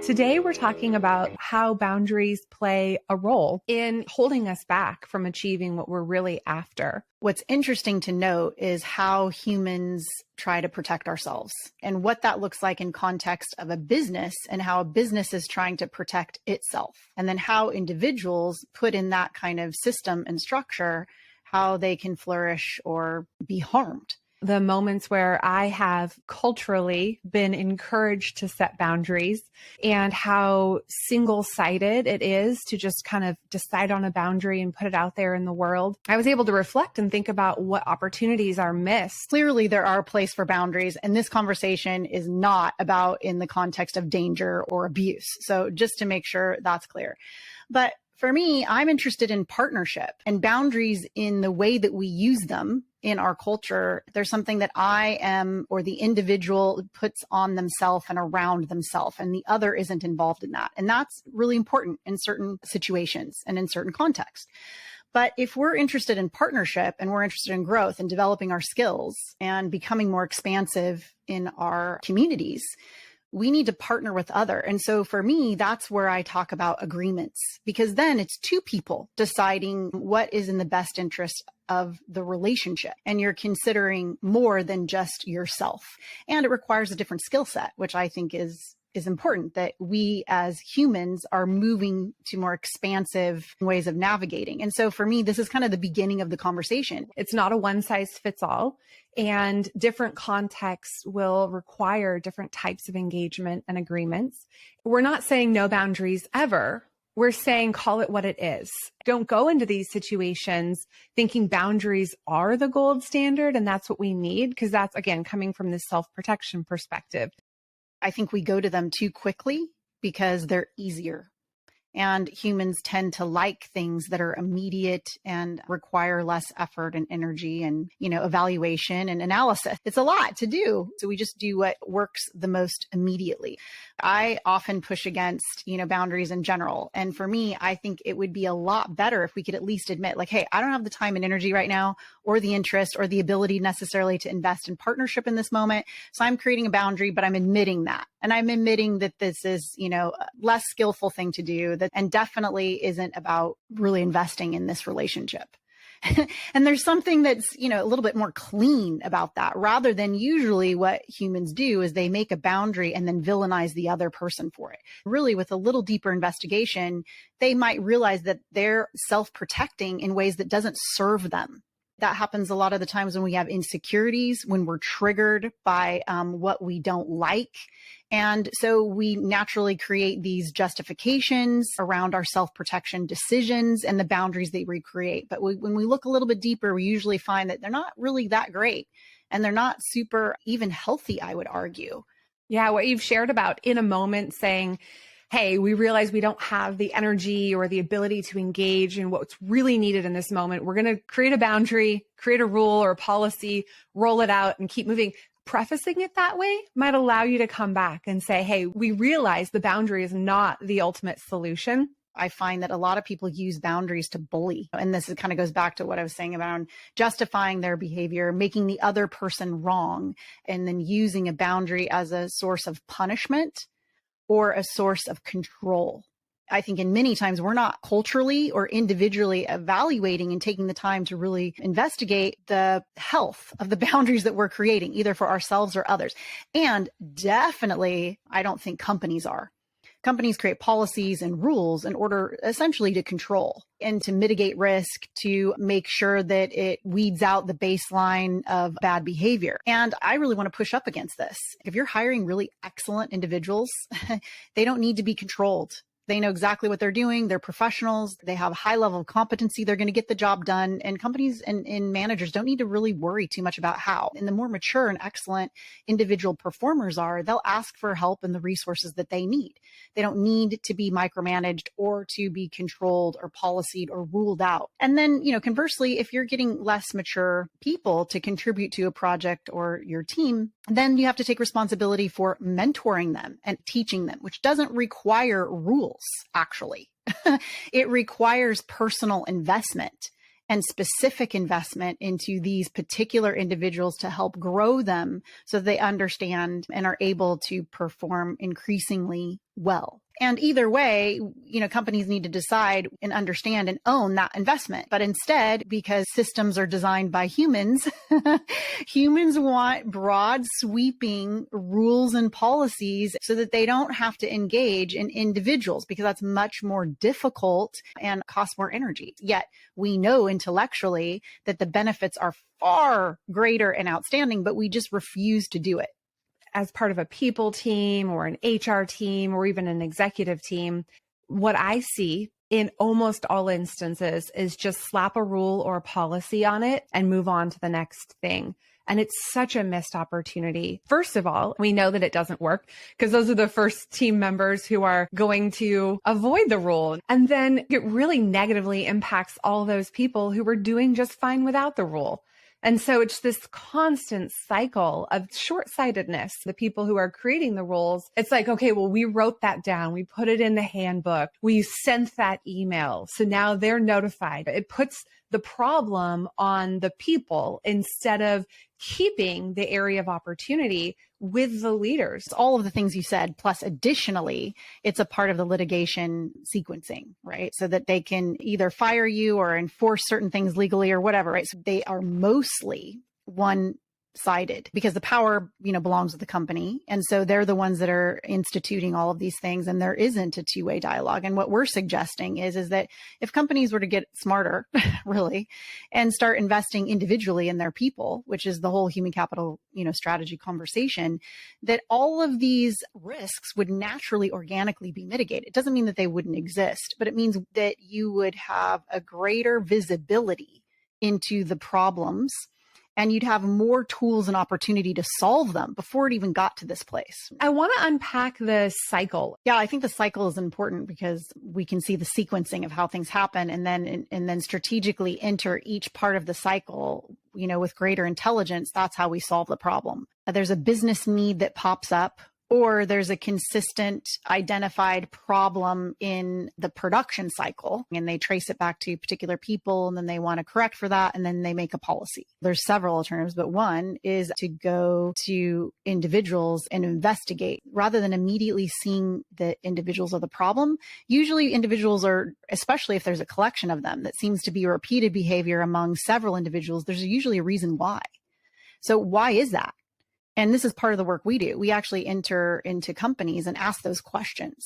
Today, we're talking about how boundaries play a role in holding us back from achieving what we're really after. What's interesting to note is how humans try to protect ourselves and what that looks like in context of a business and how a business is trying to protect itself. And then how individuals put in that kind of system and structure, how they can flourish or be harmed. The moments where I have culturally been encouraged to set boundaries and how single-sided it is to just kind of decide on a boundary and put it out there in the world. I was able to reflect and think about what opportunities are missed. Clearly, there are a place for boundaries, and this conversation is not about in the context of danger or abuse. So just to make sure that's clear. But for me, I'm interested in partnership and boundaries in the way that we use them in our culture. There's something that I am, or the individual puts on themselves and around themselves, and the other isn't involved in that. And that's really important in certain situations and in certain contexts. But if we're interested in partnership and we're interested in growth and developing our skills and becoming more expansive in our communities, we need to partner with other. And so for me, that's where I talk about agreements, because then it's two people deciding what is in the best interest of the relationship. And you're considering more than just yourself. And it requires a different skill set, which I think is important, that we as humans are moving to more expansive ways of navigating. And so for me, this is kind of the beginning of the conversation. It's not a one size fits all, and different contexts will require different types of engagement and agreements. We're not saying no boundaries ever. We're saying call it what it is. Don't go into these situations thinking boundaries are the gold standard and that's what we need, because that's, again, coming from this self-protection perspective. I think we go to them too quickly because they're easier. And humans tend to like things that are immediate and require less effort and energy and, evaluation and analysis. It's a lot to do. So we just do what works the most immediately. I often push against, boundaries in general. And for me, I think it would be a lot better if we could at least admit, like, hey, I don't have the time and energy right now, or the interest or the ability necessarily to invest in partnership in this moment. So I'm creating a boundary, but I'm admitting that. And I'm admitting that this is, a less skillful thing to do, and definitely isn't about really investing in this relationship. And there's something that's, a little bit more clean about that, rather than usually what humans do is they make a boundary and then villainize the other person for it. Really, with a little deeper investigation, they might realize that they're self-protecting in ways that doesn't serve them. That happens a lot of the times when we have insecurities, when we're triggered by what we don't like. And so we naturally create these justifications around our self-protection decisions and the boundaries that we create. But when we look a little bit deeper, we usually find that they're not really that great. And they're not super even healthy, I would argue. Yeah, what you've shared about in a moment saying, hey, we realize we don't have the energy or the ability to engage in what's really needed in this moment. We're going to create a boundary, create a rule or a policy, roll it out and keep moving. Prefacing it that way might allow you to come back and say, hey, we realize the boundary is not the ultimate solution. I find that a lot of people use boundaries to bully. And this kind of goes back to what I was saying about justifying their behavior, making the other person wrong, and then using a boundary as a source of punishment or a source of control. I think in many times we're not culturally or individually evaluating and taking the time to really investigate the health of the boundaries that we're creating, either for ourselves or others. And definitely, I don't think companies are. Companies create policies and rules in order essentially to control and to mitigate risk, to make sure that it weeds out the baseline of bad behavior. And I really want to push up against this. If you're hiring really excellent individuals, they don't need to be controlled. They know exactly what they're doing. They're professionals. They have a high level of competency. They're going to get the job done. And companies and managers don't need to really worry too much about how. And the more mature and excellent individual performers are, they'll ask for help and the resources that they need. They don't need to be micromanaged or to be controlled or policied or ruled out. And then, conversely, if you're getting less mature people to contribute to a project or your team, then you have to take responsibility for mentoring them and teaching them, which doesn't require rules, actually. It requires personal investment. and specific investment into these particular individuals to help grow them so they understand and are able to perform increasingly well. And either way, companies need to decide and understand and own that investment. But instead, because systems are designed by humans, humans want broad sweeping rules and policies so that they don't have to engage in individuals, because that's much more difficult and costs more energy. Yet we know intellectually that the benefits are far greater and outstanding, but we just refuse to do it. As part of a people team or an HR team or even an executive team, what I see in almost all instances is just slap a rule or a policy on it and move on to the next thing. And it's such a missed opportunity. First of all, we know that it doesn't work because those are the first team members who are going to avoid the rule. And then it really negatively impacts all those people who were doing just fine without the rule. And so it's this constant cycle of short-sightedness. The people who are creating the rules, it's like, okay, well, we wrote that down. We put it in the handbook. We sent that email. So now they're notified. It puts the problem on the people instead of keeping the area of opportunity with the leaders. All of the things you said, plus additionally, it's a part of the litigation sequencing, right? So that they can either fire you or enforce certain things legally or whatever, right? So they are mostly one-sided because the power, belongs to the company. And so they're the ones that are instituting all of these things, and there isn't a two-way dialogue. And what we're suggesting is that if companies were to get smarter, really, and start investing individually in their people, which is the whole human capital, strategy conversation, that all of these risks would naturally, organically be mitigated. It doesn't mean that they wouldn't exist, but it means that you would have a greater visibility into the problems, and you'd have more tools and opportunity to solve them before it even got to this place. I want to unpack the cycle. Yeah, I think the cycle is important because we can see the sequencing of how things happen and then strategically enter each part of the cycle, with greater intelligence. That's how we solve the problem. There's a business need that pops up, or there's a consistent identified problem in the production cycle, and they trace it back to particular people, and then they want to correct for that, and then they make a policy. There's several alternatives, but one is to go to individuals and investigate rather than immediately seeing the individuals of the problem. Usually individuals are, especially if there's a collection of them that seems to be a repeated behavior among several individuals, there's usually a reason why. So why is that? And this is part of the work we do. We actually enter into companies and ask those questions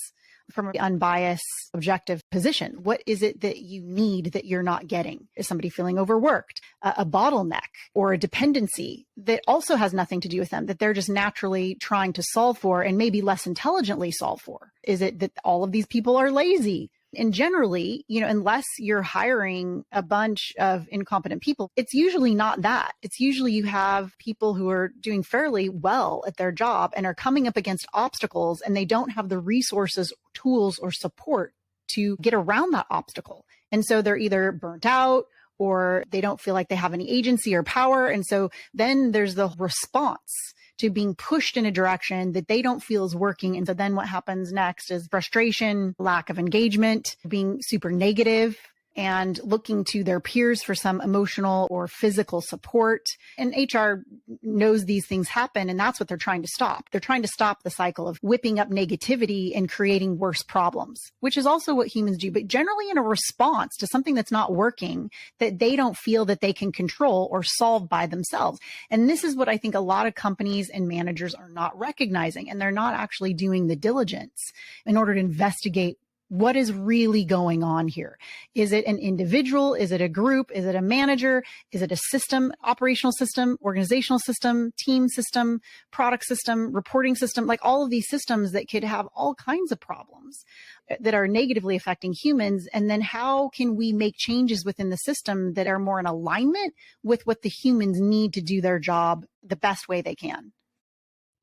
from an unbiased, objective position. What is it that you need that you're not getting? Is somebody feeling overworked, a bottleneck, or a dependency that also has nothing to do with them, that they're just naturally trying to solve for and maybe less intelligently solve for? Is it that all of these people are lazy? And generally, unless you're hiring a bunch of incompetent people, it's usually not that. It's usually you have people who are doing fairly well at their job and are coming up against obstacles, and they don't have the resources, tools, or support to get around that obstacle. And so they're either burnt out or they don't feel like they have any agency or power. And so then there's the response to being pushed in a direction that they don't feel is working. And so then what happens next is frustration, lack of engagement, being super negative, and looking to their peers for some emotional or physical support. And HR knows these things happen, and that's what they're trying to stop. They're trying to stop the cycle of whipping up negativity and creating worse problems, which is also what humans do, but generally in a response to something that's not working that they don't feel that they can control or solve by themselves. And this is what I think a lot of companies and managers are not recognizing, and they're not actually doing the diligence in order to investigate what is really going on here. Is it an individual? Is it a group? Is it a manager? Is it a system, operational system, organizational system, team system, product system, reporting system, like all of these systems that could have all kinds of problems that are negatively affecting humans? And then how can we make changes within the system that are more in alignment with what the humans need to do their job the best way they can?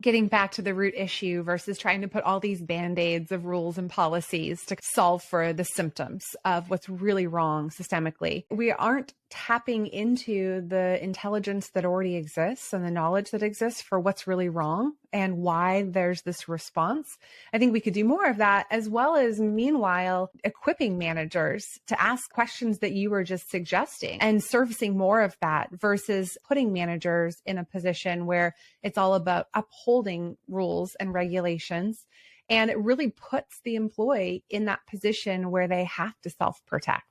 Getting back to the root issue versus trying to put all these band-aids of rules and policies to solve for the symptoms of what's really wrong systemically. We aren't tapping into the intelligence that already exists and the knowledge that exists for what's really wrong and why there's this response. I think we could do more of that, as well as meanwhile equipping managers to ask questions that you were just suggesting and surfacing more of that versus putting managers in a position where it's all about upholding rules and regulations. And it really puts the employee in that position where they have to self-protect.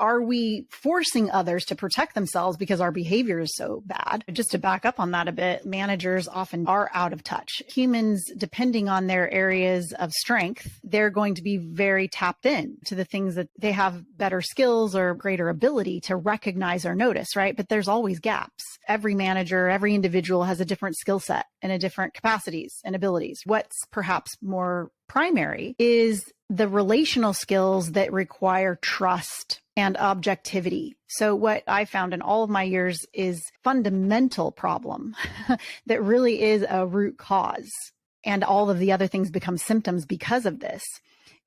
Are we forcing others to protect themselves because our behavior is so bad? Just to back up on that a bit, managers often are out of touch. Humans, depending on their areas of strength, they're going to be very tapped in to the things that they have better skills or greater ability to recognize or notice, right? But there's always gaps. Every manager, every individual has a different skill set and a different capacities and abilities. What's perhaps more primary is the relational skills that require trust and objectivity. So what I found in all of my years is fundamental problem that really is a root cause. And all of the other things become symptoms because of this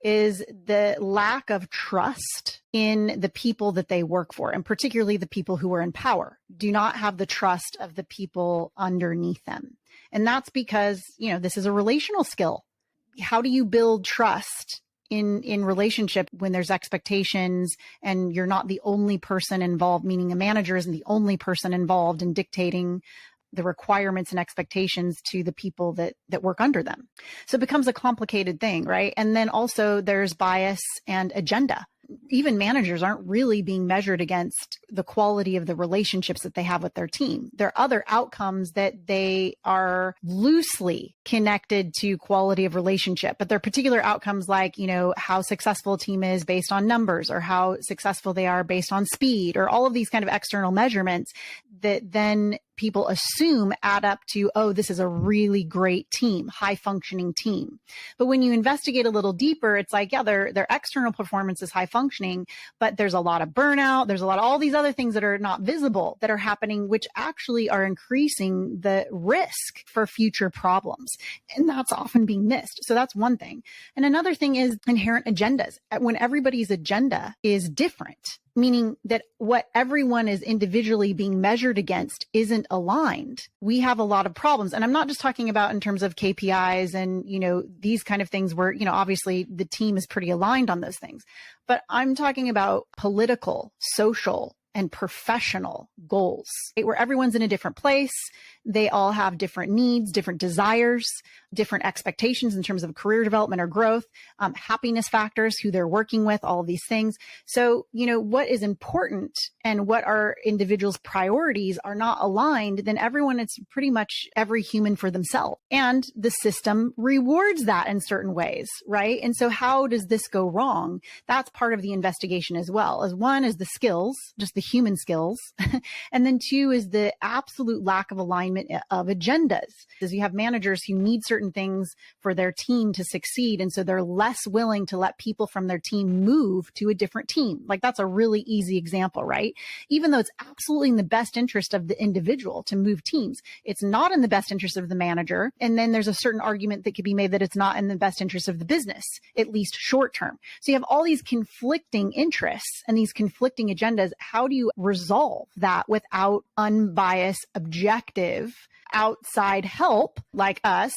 is the lack of trust in the people that they work for, and particularly the people who are in power, do not have the trust of the people underneath them. And that's because, this is a relational skill. How do you build trust in relationship when there's expectations and you're not the only person involved, meaning a manager isn't the only person involved in dictating the requirements and expectations to the people that work under them? So it becomes a complicated thing, right? And then also there's bias and agenda. Even managers aren't really being measured against the quality of the relationships that they have with their team. There are other outcomes that they are loosely connected to quality of relationship, but there are particular outcomes like, how successful a team is based on numbers, or how successful they are based on speed, or all of these kind of external measurements that then people assume add up to, oh, this is a really great team, high functioning team. But when you investigate a little deeper, it's like, yeah, their external performance is high functioning, but there's a lot of burnout. There's a lot of all these other things that are not visible that are happening, which actually are increasing the risk for future problems. And that's often being missed. So that's one thing. And another thing is inherent agendas. When everybody's agenda is different, meaning that what everyone is individually being measured against isn't aligned, we have a lot of problems. And I'm not just talking about in terms of KPIs and, these kind of things where, obviously the team is pretty aligned on those things, but I'm talking about political, social, and professional goals, right? Where everyone's in a different place. They all have different needs, different desires, different expectations in terms of career development or growth, happiness factors, who they're working with, all of these things. So, what is important and what our individuals' priorities are not aligned, then it's pretty much every human for themselves. And the system rewards that in certain ways, right? And so how does this go wrong? That's part of the investigation as well. As one is the skills, just the human skills. And then two is the absolute lack of alignment of agendas. Because you have managers who need certain things for their team to succeed. And so they're less willing to let people from their team move to a different team. Like that's a really easy example, right? Even though it's absolutely in the best interest of the individual to move teams, it's not in the best interest of the manager. And then there's a certain argument that could be made that it's not in the best interest of the business, at least short term. So you have all these conflicting interests and these conflicting agendas. How do you resolve that without unbiased, objective, outside help like us,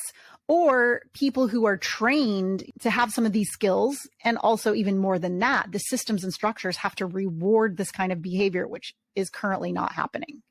or people who are trained to have some of these skills? And also, even more than that, the systems and structures have to reward this kind of behavior, which is currently not happening.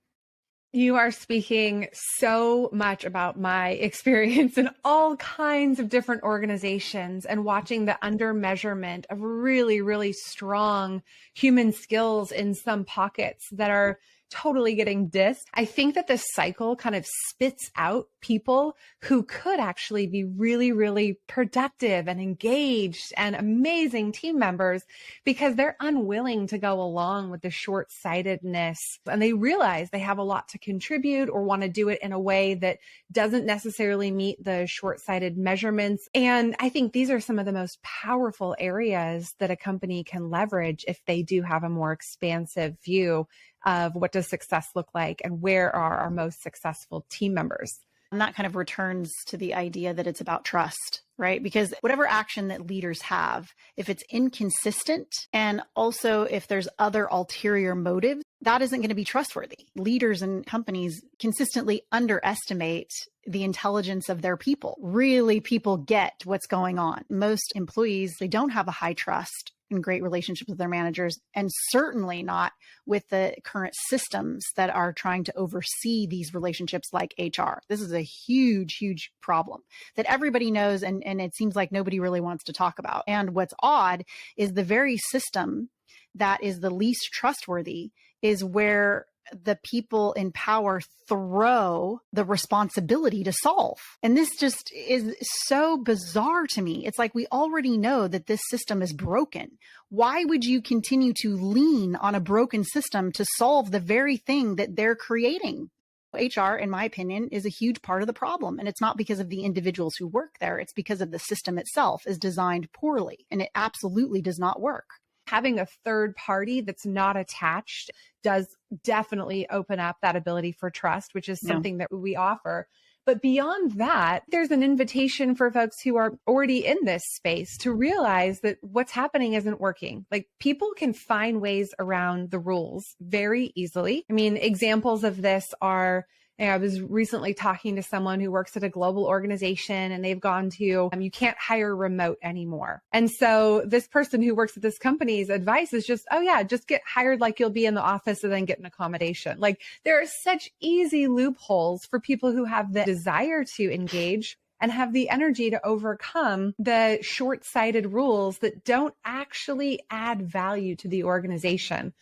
You are speaking so much about my experience in all kinds of different organizations and watching the under measurement of really, really strong human skills in some pockets that are totally getting dissed. I think that this cycle kind of spits out people who could actually be really, really productive and engaged and amazing team members because they're unwilling to go along with the short-sightedness, and they realize they have a lot to contribute or want to do it in a way that doesn't necessarily meet the short-sighted measurements. And I think these are some of the most powerful areas that a company can leverage if they do have a more expansive view of what does success look like and where are our most successful team members. And that kind of returns to the idea that it's about trust, right? Because whatever action that leaders have, if it's inconsistent and also if there's other ulterior motives, that isn't going to be trustworthy. Leaders and companies consistently underestimate the intelligence of their people. Really, people get what's going on. Most employees, they don't have a high trust and great relationships with their managers, and certainly not with the current systems that are trying to oversee these relationships like HR. This is a huge, huge problem that everybody knows, and it seems like nobody really wants to talk about. And what's odd is the very system that is the least trustworthy is where the people in power throw the responsibility to solve. And this just is so bizarre to me. It's like we already know that this system is broken. Why would you continue to lean on a broken system to solve the very thing that they're creating? HR, in my opinion, is a huge part of the problem. And it's not because of the individuals who work there. It's because of the system itself is designed poorly, and it absolutely does not work. Having a third party that's not attached does definitely open up that ability for trust, which is something that we offer. But beyond that, there's an invitation for folks who are already in this space to realize that what's happening isn't working. Like, people can find ways around the rules very easily. I mean, examples of this are, I was recently talking to someone who works at a global organization, and they've gone to, you can't hire remote anymore. And so this person who works at this company's advice is just, oh yeah, just get hired like you'll be in the office and then get an accommodation. Like, there are such easy loopholes for people who have the desire to engage and have the energy to overcome the short-sighted rules that don't actually add value to the organization.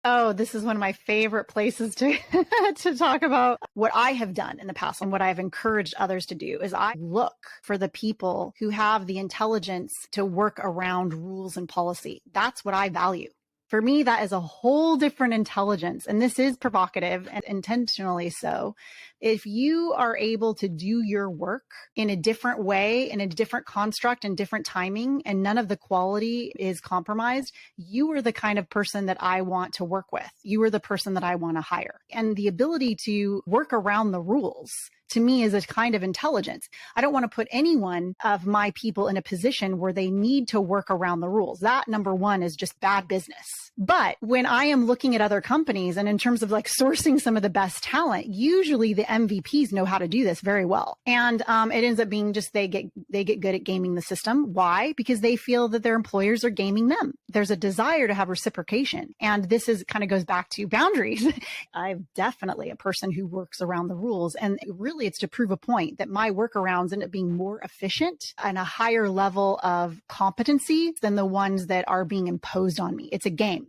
Oh, this is one of my favorite places to to talk about what I have done in the past, and what I've encouraged others to do is I look for the people who have the intelligence to work around rules and policy. That's what I value. For me, that is a whole different intelligence. And this is provocative and intentionally so. If you are able to do your work in a different way, in a different construct and different timing, and none of the quality is compromised, you are the kind of person that I want to work with. You are the person that I want to hire. And the ability to work around the rules, to me, is a kind of intelligence. I don't want to put any one of my people in a position where they need to work around the rules. That, number one, is just bad business. But when I am looking at other companies, and in terms of like sourcing some of the best talent, usually the MVPs know how to do this very well. And it ends up being just they get good at gaming the system. Why? Because they feel that their employers are gaming them. There's a desire to have reciprocation. And this is kind of goes back to boundaries. I'm definitely a person who works around the rules. And really, it's to prove a point that my workarounds end up being more efficient and a higher level of competency than the ones that are being imposed on me. It's a game.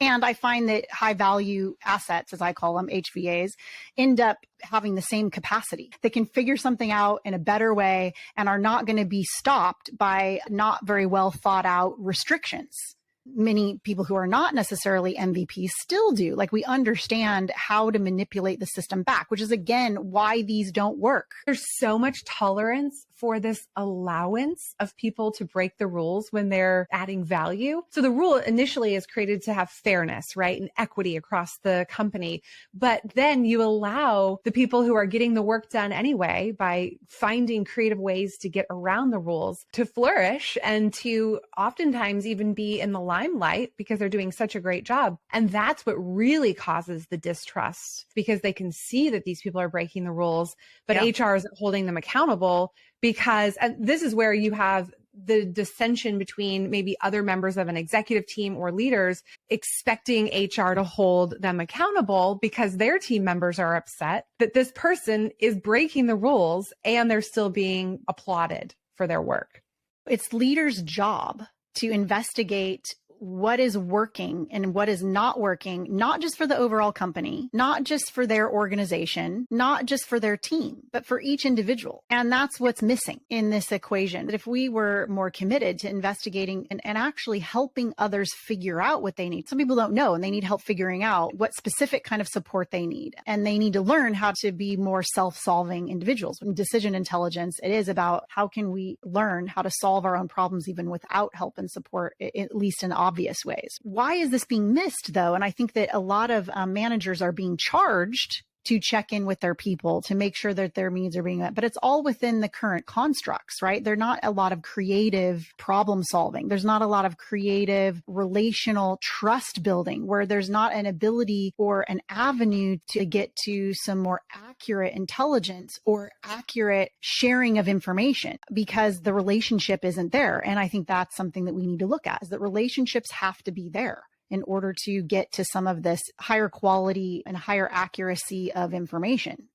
And I find that high value assets, as I call them, HVAs, end up having the same capacity. They can figure something out in a better way and are not going to be stopped by not very well thought out restrictions. Many people who are not necessarily MVPs still do. Like, we understand how to manipulate the system back, which is, again, why these don't work. There's so much tolerance for this allowance of people to break the rules when they're adding value. So the rule initially is created to have fairness, right? And equity across the company. But then you allow the people who are getting the work done anyway by finding creative ways to get around the rules to flourish and to oftentimes even be in the limelight because they're doing such a great job. And that's what really causes the distrust, because they can see that these people are breaking the rules, but HR isn't holding them accountable. Because, and this is where you have the dissension between maybe other members of an executive team or leaders expecting HR to hold them accountable because their team members are upset that this person is breaking the rules and they're still being applauded for their work. It's leaders' job to investigate what is working and what is not working, not just for the overall company, not just for their organization, not just for their team, but for each individual. And that's what's missing in this equation. That if we were more committed to investigating and actually helping others figure out what they need, some people don't know, and they need help figuring out what specific kind of support they need. And they need to learn how to be more self-solving individuals. In decision intelligence, it is about how can we learn how to solve our own problems even without help and support, at least in obvious ways. Why is this being missed, though? And I think that a lot of managers are being charged to check in with their people, to make sure that their needs are being met. But it's all within the current constructs, right? There's not a lot of creative problem solving. There's not a lot of creative relational trust building where there's not an ability or an avenue to get to some more accurate intelligence or accurate sharing of information because the relationship isn't there. And I think that's something that we need to look at, is that relationships have to be there in order to get to some of this higher quality and higher accuracy of information.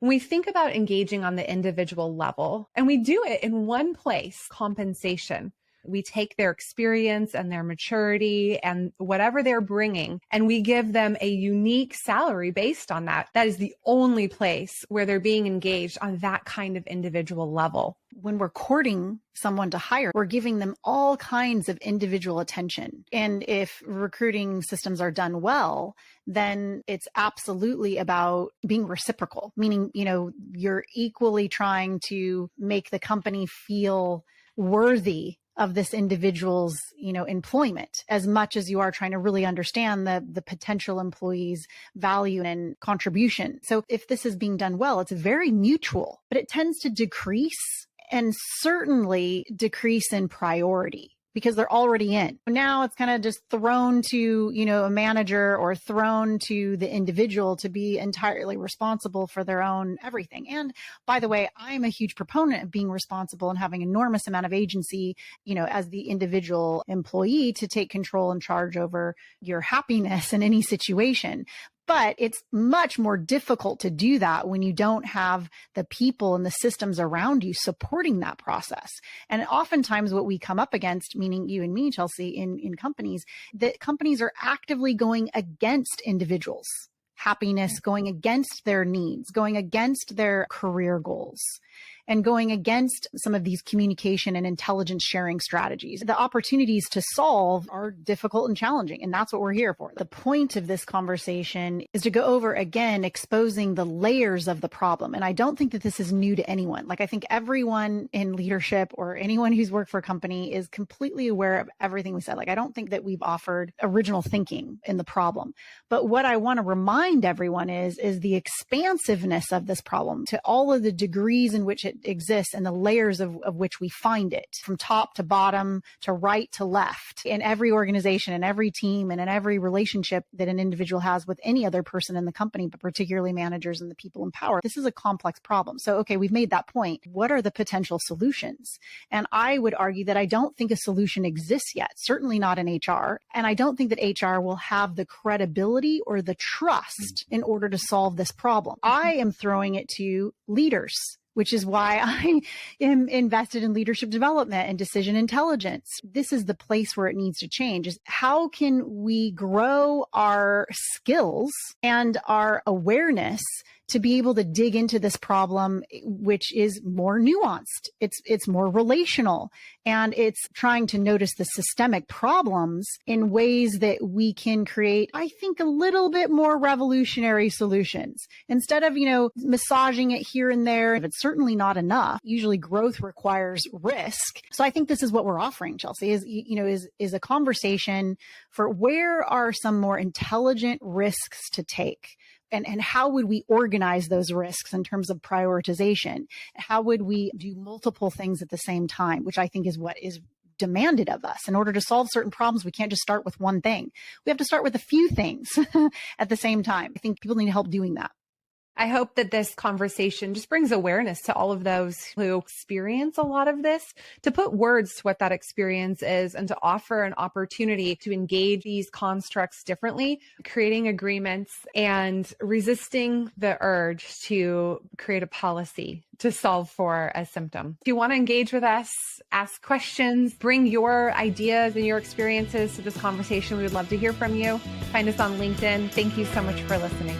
When we think about engaging on the individual level, and we do it in one place, compensation. We take their experience and their maturity and whatever they're bringing, and we give them a unique salary based on that. That is the only place where they're being engaged on that kind of individual level. When we're courting someone to hire, we're giving them all kinds of individual attention. And if recruiting systems are done well, then it's absolutely about being reciprocal, meaning, you're equally trying to make the company feel worthy of this individual's, employment, as much as you are trying to really understand the potential employee's value and contribution. So if this is being done well, it's very mutual, but it tends to decrease, and certainly decrease in priority, because they're already in. Now it's kind of just thrown to, a manager or thrown to the individual to be entirely responsible for their own everything. And by the way, I'm a huge proponent of being responsible and having enormous amount of agency, as the individual employee to take control and charge over your happiness in any situation. But it's much more difficult to do that when you don't have the people and the systems around you supporting that process. And oftentimes what we come up against, meaning you and me, Chelsea, in companies, that companies are actively going against individuals' happiness, going against their needs, going against their career goals, and going against some of these communication and intelligence sharing strategies. The opportunities to solve are difficult and challenging, and that's what we're here for. The point of this conversation is to go over, again, exposing the layers of the problem. And I don't think that this is new to anyone. I think everyone in leadership or anyone who's worked for a company is completely aware of everything we said. I don't think that we've offered original thinking in the problem. But what I want to remind everyone is the expansiveness of this problem to all of the degrees in which it exists and the layers of which we find it, from top to bottom, to right to left, in every organization, in every team, and in every relationship that an individual has with any other person in the company, but particularly managers and the people in power. This is a complex problem. So, okay, we've made that point. What are the potential solutions? And I would argue that I don't think a solution exists yet, certainly not in HR. And I don't think that HR will have the credibility or the trust in order to solve this problem. I am throwing it to leaders, which is why I am invested in leadership development and decision intelligence. This is the place where it needs to change, is how can we grow our skills and our awareness to be able to dig into this problem, which is more nuanced. It's more relational, and it's trying to notice the systemic problems in ways that we can create, I think, a little bit more revolutionary solutions instead of, massaging it here and there. If it's certainly not enough, usually growth requires risk. So I think this is what we're offering, Chelsea, is a conversation for where are some more intelligent risks to take. And how would we organize those risks in terms of prioritization? How would we do multiple things at the same time, which I think is what is demanded of us. In order to solve certain problems, we can't just start with one thing. We have to start with a few things at the same time. I think people need help doing that. I hope that this conversation just brings awareness to all of those who experience a lot of this, to put words to what that experience is and to offer an opportunity to engage these constructs differently, creating agreements and resisting the urge to create a policy to solve for a symptom. If you want to engage with us, ask questions, bring your ideas and your experiences to this conversation, we would love to hear from you. Find us on LinkedIn. Thank you so much for listening.